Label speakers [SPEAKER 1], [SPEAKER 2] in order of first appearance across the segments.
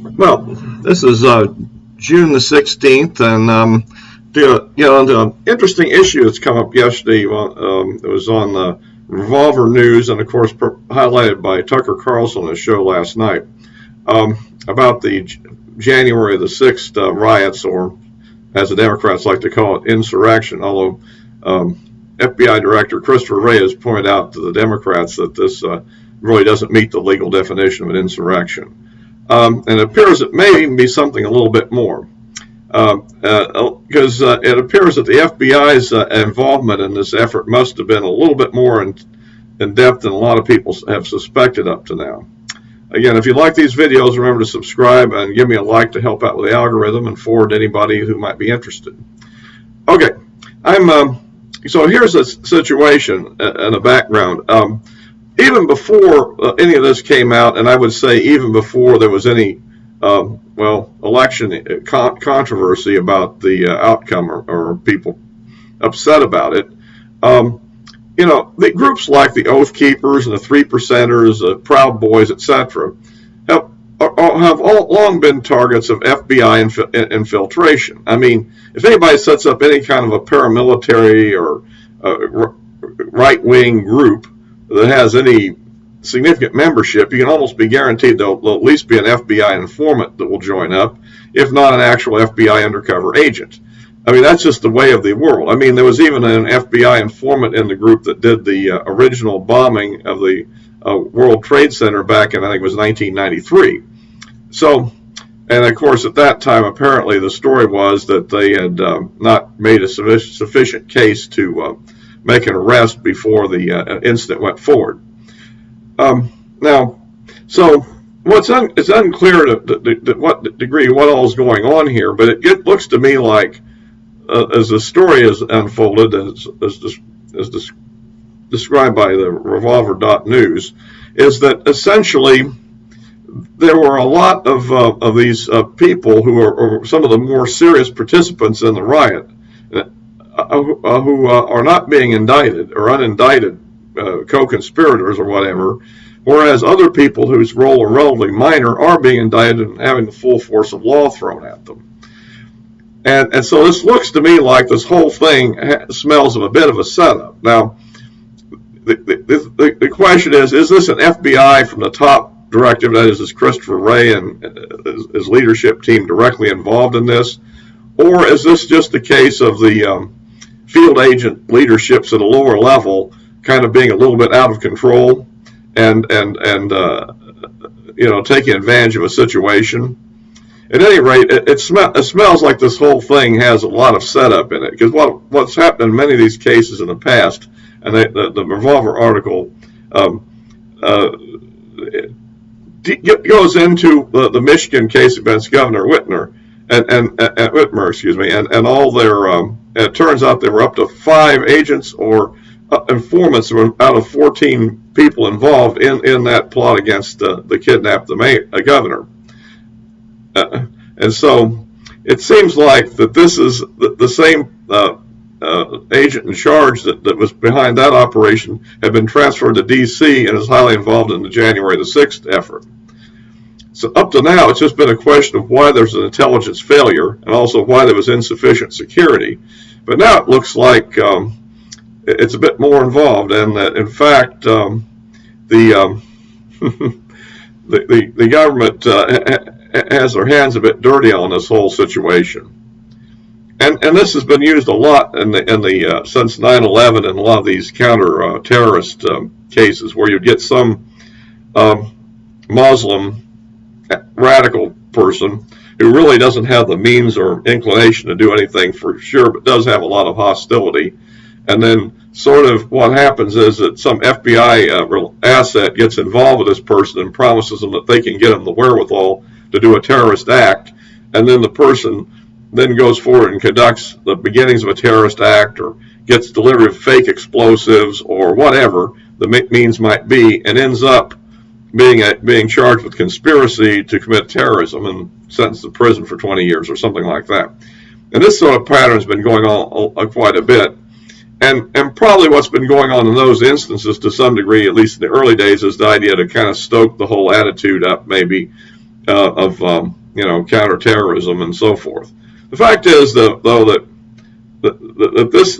[SPEAKER 1] Well, this is June the 16th, and the interesting issue that's come up yesterday. It was on the Revolver.News, and of course highlighted by Tucker Carlson on his show last night, about the January the 6th riots, or as the Democrats like to call it, insurrection. Although FBI Director Christopher Wray has pointed out to the Democrats that this really doesn't meet the legal definition of an insurrection. And it appears it may even be something a little bit more, because it appears that the FBI's involvement in this effort must have been a little bit more in depth than a lot of people have suspected up to now. Again, if you like these videos, remember to subscribe and give me a like to help out with the algorithm and forward to anybody who might be interested. Okay, so here's a situation and a background. Even before any of this came out, and I would say even before there was any, election controversy about the outcome or people upset about it, the groups like the Oath Keepers and the Three Percenters, the Proud Boys, etc., have all long been targets of FBI infiltration. I mean, if anybody sets up any kind of a paramilitary or right-wing group that has any significant membership, you can almost be guaranteed there'll at least be an FBI informant that will join up, if not an actual FBI undercover agent. I mean, that's just the way of the world. I mean, there was even an FBI informant in the group that did the original bombing of the World Trade Center back in, I think it was 1993. So, and of course, at that time, apparently the story was that they had not made a sufficient case to make an arrest before the incident went forward. So it's unclear to what degree what all is going on here, but it looks to me like, as the story is unfolded, as described by the Revolver.News, is that essentially there were a lot of these people who are some of the more serious participants in the riot who are not being indicted or unindicted co-conspirators or whatever, whereas other people whose role are relatively minor are being indicted and having the full force of law thrown at them. And so this looks to me like this whole thing smells of a bit of a setup. Now, the question is this an FBI from the top directive, that is Christopher Wray and his leadership team directly involved in this, or is this just a case of the field agent leaderships at a lower level kind of being a little bit out of control and taking advantage of a situation? At any rate, it smells like this whole thing has a lot of setup in it, because what's happened in many of these cases in the past, and the Revolver article goes into the Michigan case against Governor Whitmer and all their. It turns out there were up to 5 agents or informants out of 14 people involved in that plot against the kidnapped the governor. And so it seems like that this is the same agent in charge that was behind that operation had been transferred to D.C. and is highly involved in the January the 6th effort. So up to now, it's just been a question of why there's an intelligence failure and also why there was insufficient security. But now it looks like it's a bit more involved, and that in fact the government has their hands a bit dirty on this whole situation. And this has been used a lot in the since 9/11 and a lot of these counter terrorist cases, where you get some Muslim radical person who really doesn't have the means or inclination to do anything for sure, but does have a lot of hostility. And then sort of what happens is that some FBI asset gets involved with this person and promises them that they can get them the wherewithal to do a terrorist act, and then the person then goes forward and conducts the beginnings of a terrorist act or gets delivery of fake explosives or whatever the means might be, and ends up being charged with conspiracy to commit terrorism and sentenced to prison for 20 years or something like that. And this sort of pattern has been going on quite a bit. And probably what's been going on in those instances to some degree, at least in the early days, is the idea to kind of stoke the whole attitude up maybe, counterterrorism and so forth. The fact is, though, that this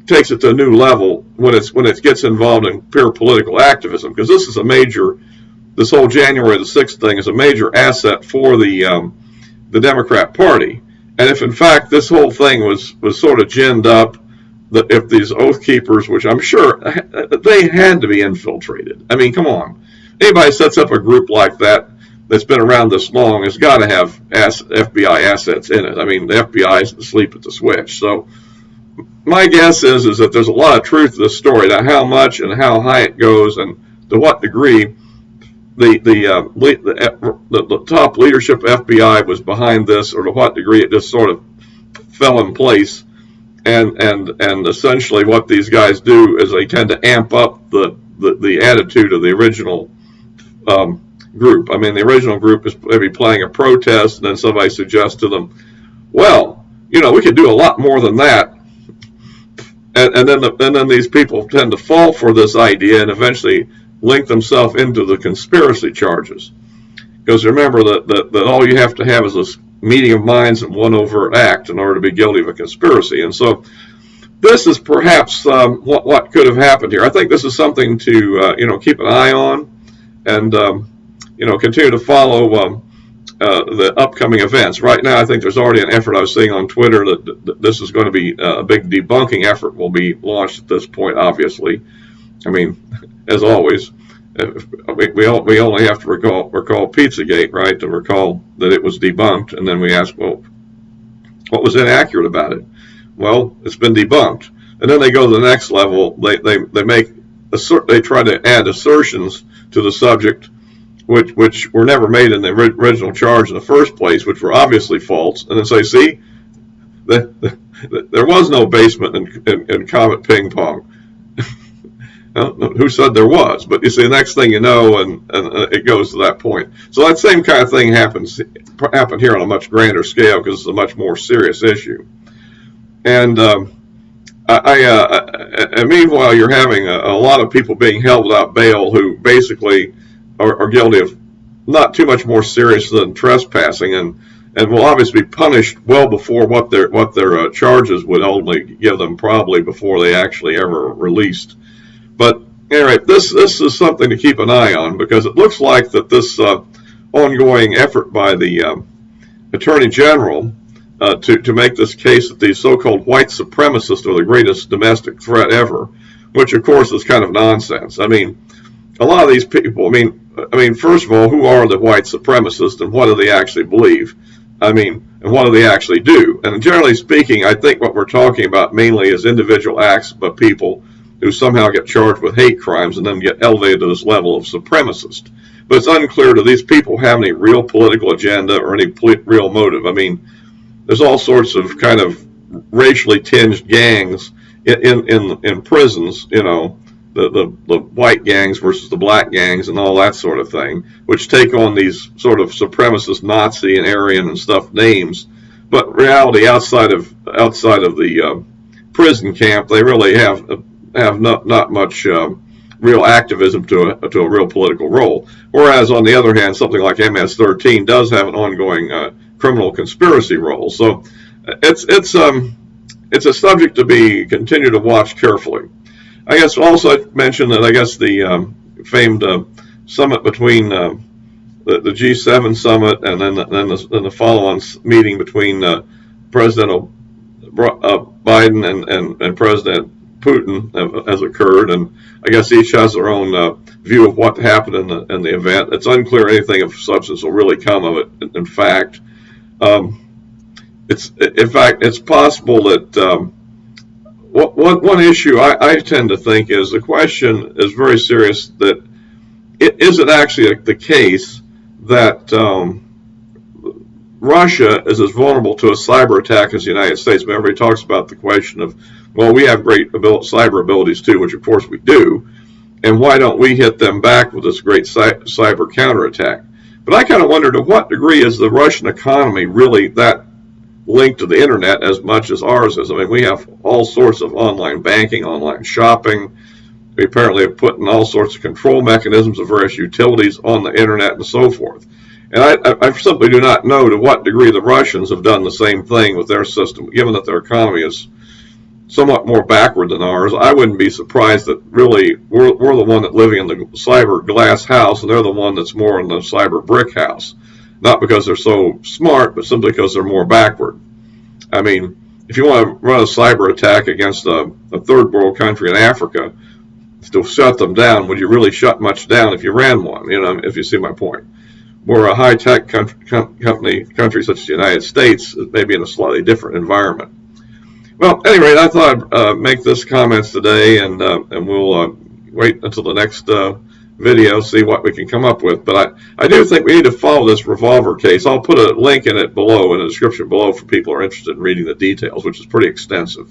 [SPEAKER 1] takes it to a new level when it gets involved in pure political activism, because this whole January the 6th thing is a major asset for the Democrat Party. And if in fact this whole thing was sort of ginned up, that if these Oath Keepers, which I'm sure they had to be infiltrated. I mean, come on. Anybody sets up a group like that that's been around this long has got to have FBI assets in it. I mean, the FBI is asleep at the switch. So my guess is that there's a lot of truth to this story. Now, how much and how high it goes and to what degree the top leadership of FBI was behind this, or to what degree it just sort of fell in place. And essentially what these guys do is they tend to amp up the attitude of the original group. I mean, the original group is maybe playing a protest, and then somebody suggests to them, well, we could do a lot more than that. And then these people tend to fall for this idea and eventually link themselves into the conspiracy charges. Because remember that all you have to have is this meeting of minds and one overt act in order to be guilty of a conspiracy. And so this is perhaps what could have happened here. I think this is something to keep an eye on, and continue to follow the upcoming events. Right now, I think there's already an effort I was seeing on Twitter that this is going to be a big debunking effort will be launched at this point, obviously. I mean, as always, we only have to recall Pizzagate, right, to recall that it was debunked, and then we ask, well, what was inaccurate about it? Well, it's been debunked. And then they go to the next level. They try to add assertions to the subject which were never made in the original charge in the first place, which were obviously false, and then say, see, there was no basement in Comet Ping Pong. Who said there was? But you see, the next thing you know, and it goes to that point. So that same kind of thing happened here on a much grander scale, because it's a much more serious issue. And and meanwhile, you're having a lot of people being held without bail who basically are guilty of not too much more serious than trespassing, and will obviously be punished well before what their charges would only give them, probably before they actually ever released. But anyway, this is something to keep an eye on, because it looks like that this ongoing effort by the Attorney General to make this case that these so-called white supremacists are the greatest domestic threat ever, which of course is kind of nonsense. I mean, a lot of these people, I mean, first of all, who are the white supremacists, and what do they actually believe? And what do they actually do? And generally speaking, I think what we're talking about mainly is individual acts by people who somehow get charged with hate crimes and then get elevated to this level of supremacist. But it's unclear, do these people have any real political agenda or any real motive? I mean, there's all sorts of kind of racially tinged gangs in prisons, the white gangs versus the black gangs and all that sort of thing, which take on these sort of supremacist Nazi and Aryan and stuff names. But reality, outside of the prison camp, they really have not much real activism to a real political role. Whereas on the other hand, something like MS-13 does have an ongoing criminal conspiracy role. So it's a subject to be continued to watch carefully. I guess also I mentioned that the famed summit between the G7 summit and then the follow-on meeting between President Biden and President Putin has occurred, and I guess each has their own view of what happened in the event. It's unclear anything of substance will really come of it. In fact, it's possible that. One issue I tend to think is the question is very serious, that is it actually the case that Russia is as vulnerable to a cyber attack as the United States? Everybody talks about the question of, well, we have great cyber abilities too, which of course we do, and why don't we hit them back with this great cyber counterattack? But I kind of wonder, to what degree is the Russian economy really that linked to the internet as much as ours is? I mean, we have all sorts of online banking, online shopping. We apparently have put in all sorts of control mechanisms of various utilities on the internet and so forth. And I simply do not know to what degree the Russians have done the same thing with their system, given that their economy is somewhat more backward than ours. I wouldn't be surprised that really we're the one that's living in the cyber glass house, and they're the one that's more in the cyber brick house. Not because they're so smart, but simply because they're more backward. I mean, if you want to run a cyber attack against a third world country in Africa to shut them down, would you really shut much down if you ran one? You know, if you see my point. We're a high-tech country such as the United States, maybe in a slightly different environment. Well, at any rate, I thought I'd make this comments today, and we'll wait until the next video, see what we can come up with. But I do think we need to follow this Revolver case. I'll put a link in it below, in the description below, for people who are interested in reading the details, which is pretty extensive.